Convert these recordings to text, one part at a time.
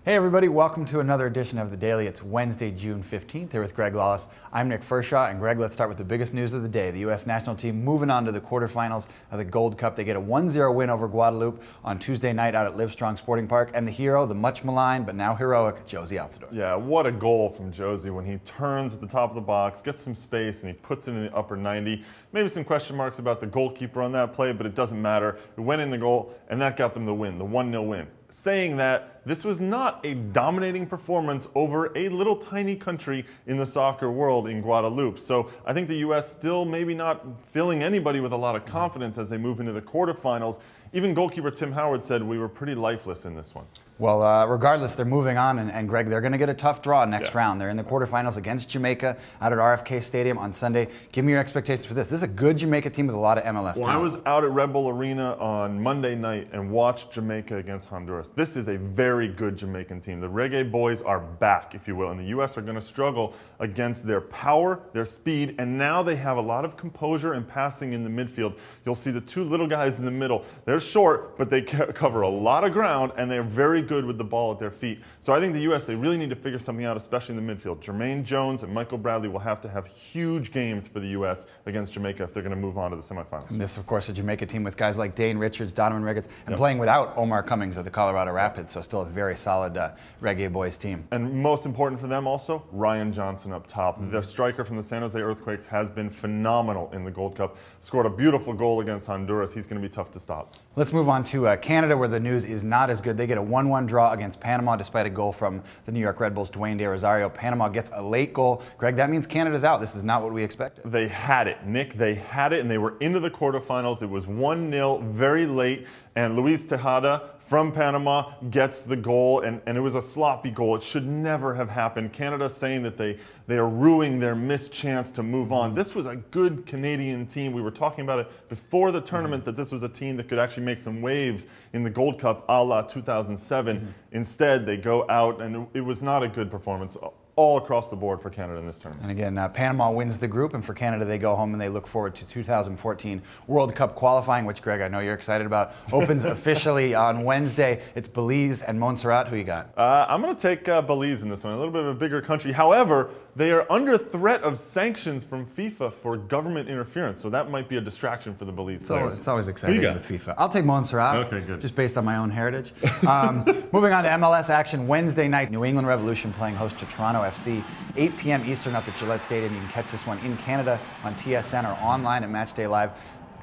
Hey everybody, welcome to another edition of The Daily. It's Wednesday, June 15th, here with Greg Lawless. I'm Nick Furshaw, and Greg, let's start with the biggest news of the day. The U.S. national team moving on to the quarterfinals of the Gold Cup. They get a 1-0 win over Guadeloupe on Tuesday night out at Livestrong Sporting Park, and the hero, the much maligned but now heroic Jozy Altidore. Yeah, what a goal from Jozy when he turns at the top of the box, gets some space, and he puts it in the upper 90. Maybe some question marks about the goalkeeper on that play, but it doesn't matter. It went in the goal, and that got them the win, the 1-0 win. Saying that this was not a dominating performance over a little tiny country in the soccer world in Guadeloupe. So I think the U.S. still maybe not filling anybody with a lot of confidence as they move into the quarterfinals. Even goalkeeper Tim Howard said we were pretty lifeless in this one. Well, regardless, they're moving on, and Greg, they're going to get a tough draw next round. They're in the quarterfinals against Jamaica out at RFK Stadium on Sunday. Give me your expectations for this. This is a good Jamaica team with a lot of MLS talent. I was out at Red Bull Arena on Monday night and watched Jamaica against Honduras. This is a very good Jamaican team. The Reggae Boys are back, if you will, and the U.S. are going to struggle against their power, their speed, and now they have a lot of composure and passing in the midfield. You'll see the two little guys in the middle. They're short, but they cover a lot of ground, and they're very good with the ball at their feet. So I think the U.S., they really need to figure something out, especially in the midfield. Jermaine Jones and Michael Bradley will have to have huge games for the U.S. against Jamaica if they're going to move on to the semifinals. And this, of course, a Jamaica team with guys like Dane Richards, Donovan Ricketts, and playing without Omar Cummings of the Colorado Rapids, so still a very solid Reggae Boys team. And most important for them also, Ryan Johnson up top. The striker from the San Jose Earthquakes has been phenomenal in the Gold Cup. Scored a beautiful goal against Honduras. He's going to be tough to stop. Let's move on to Canada, where the news is not as good. They get a 1-1 draw against Panama despite a goal from the New York Red Bulls' Dwayne De Rosario. Panama gets a late goal. Greg, that means Canada's out. This is not what we expected. They had it, Nick. They had it, and they were into the quarterfinals. It was 1-0, very late, and Luis Tejada from Panama gets the goal, and it was a sloppy goal. It should never have happened. Canada saying that they are ruining their missed chance to move on. This was a good Canadian team. We were talking about it before the tournament that this was a team that could actually make some waves in the Gold Cup a la 2007. Instead, they go out, and it was not a good performance all across the board for Canada in this tournament. And again, Panama wins the group, and for Canada, they go home and they look forward to 2014 World Cup qualifying, which, Greg, I know you're excited about. Opens officially on Wednesday. It's Belize and Montserrat. Who you got? I'm going to take Belize in this one, a little bit of a bigger country. However, they are under threat of sanctions from FIFA for government interference, so that might be a distraction for the Belize players. It's always exciting with FIFA. I'll take Montserrat, okay, good. Just based on my own heritage. Moving on to MLS action Wednesday night. New England Revolution playing host to Toronto FC, 8 p.m. Eastern up at Gillette Stadium. You can catch this one in Canada on TSN or online at Matchday Live.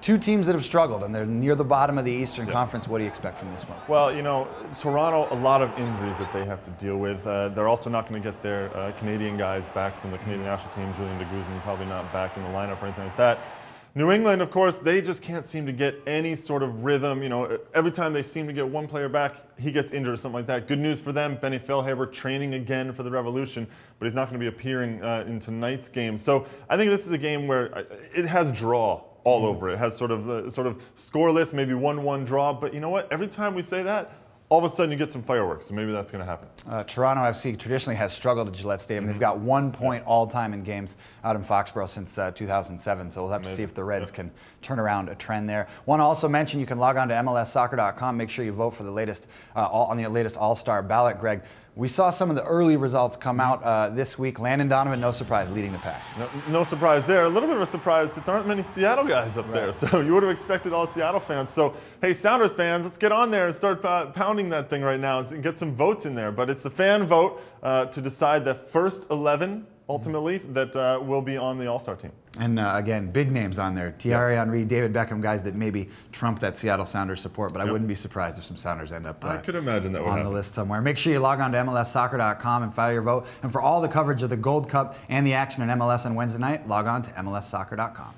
Two teams that have struggled, and they're near the bottom of the Eastern Conference. What do you expect from this one? Well, you know, Toronto, a lot of injuries that they have to deal with. They're also not going to get their Canadian guys back from the Canadian national team. Julian de Guzman probably not back in the lineup or anything like that. New England, of course, they just can't seem to get any sort of rhythm. You know, every time they seem to get one player back, he gets injured or something like that. Good news for them, Benny Feilhaber training again for the Revolution, but he's not going to be appearing in tonight's game. So I think this is a game where it has draw all over it. It has sort of scoreless, maybe 1-1 draw. But you know what? Every time we say that, all of a sudden you get some fireworks, so maybe that's going to happen. Toronto FC traditionally has struggled at Gillette Stadium. They've got 1 point all-time in games out in Foxborough since 2007, so we'll have to see if the Reds can turn around a trend there. Want to also mention you can log on to MLSsoccer.com. Make sure you vote for the latest on the latest All-Star ballot, Greg. We saw some of the early results come out this week. Landon Donovan, no surprise, leading the pack. No surprise there. A little bit of a surprise that there aren't many Seattle guys up there. So you would have expected all Seattle fans. So, hey, Sounders fans, let's get on there and start pounding that thing right now and get some votes in there. But it's the fan vote to decide the first 11, ultimately, that will be on the All-Star team. And again, big names on there. Thierry Henry, David Beckham, guys that maybe trump that Seattle Sounders support, but I wouldn't be surprised if some Sounders end up I could imagine that on the list somewhere. Make sure you log on to MLSsoccer.com and file your vote. And for all the coverage of the Gold Cup and the action in MLS on Wednesday night, log on to MLSsoccer.com.